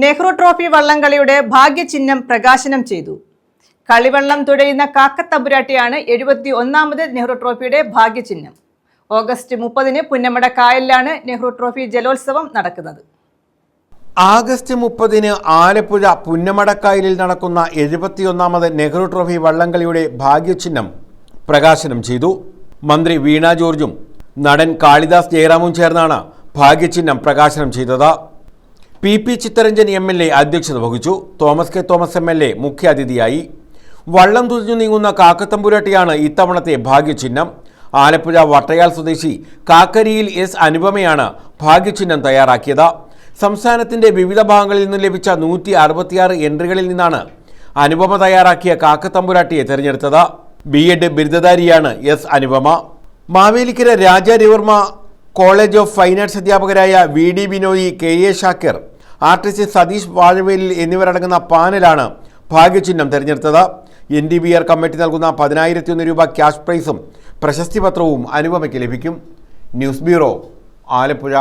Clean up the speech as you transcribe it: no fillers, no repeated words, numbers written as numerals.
Nehru trophy വള്ളംകളിയുടെ ഭാഗ്യചിഹ്നം പ്രകാശനം ചെയ്തു. കളിവള്ളം തുഴയുന്ന കാക്കത്തമ്പുരാട്ടിയാണ് 71ാമത് Nehru ട്രോഫിയുടെ ഭാഗ്യചിഹ്നം. August 30-ന് Punnamada കായലിലാണ് Nehru trophy ജലോത്സവം നടക്കുന്നത്. ആഗസ്റ്റ് 30-ന് ആലപ്പുഴ പുന്നമടക്കായലിൽ നടക്കുന്ന 71ാമത് നെഹ്റു ട്രോഫി വള്ളംകളിയുടെ ഭാഗ്യചിഹ്നം പ്രകാശനം ചെയ്തു. മന്ത്രി വീണ ജോർജും നടൻ കാളിദാസ് ജയറാമും ചേർന്നാണ് ഭാഗ്യചിഹ്നം പ്രകാശനം ചെയ്തത്. പി ചിത്തരഞ്ജൻ MLA അധ്യക്ഷത വഹിച്ചു. തോമസ് കെ തോമസ് MLA മുഖ്യാതിഥിയായി. വള്ളം തുഴഞ്ഞു നീങ്ങുന്ന കാക്കത്തമ്പുരാട്ടിയാണ് ഇത്തവണത്തെ ഭാഗ്യചിഹ്നം. ആലപ്പുഴ വട്ടയാൽ സ്വദേശി കാക്കരിയിൽ S അനുപമയാണ് ഭാഗ്യചിഹ്നം തയ്യാറാക്കിയത്. സംസ്ഥാനത്തിന്റെ വിവിധ ഭാഗങ്ങളിൽ നിന്ന് ലഭിച്ച 166 എൻട്രികളിൽ നിന്നാണ് അനുപമ തയ്യാറാക്കിയ കാക്കത്തമ്പുരാട്ടിയെ തെരഞ്ഞെടുത്തത്. B.Ed ബിരുദധാരിയാണ് S Anupama. Mavelikkara Raja Ravi Varma college of fine arts അധ്യാപകരായ VD Binoy, KA Shakir, artist Satheesh Vazhavelil എന്നിവരടങ്ങുന്ന പാനലാണ് ഭാഗ്യചിഹ്നം തെരഞ്ഞെടുത്തത്. NDBR കമ്മിറ്റി നൽകുന്ന 10,001 രൂപ ക്യാഷ് പ്രൈസും പ്രശസ്തി പത്രവും അനുപമയ്ക്ക് ലഭിക്കും. News bureau, Alappuzha.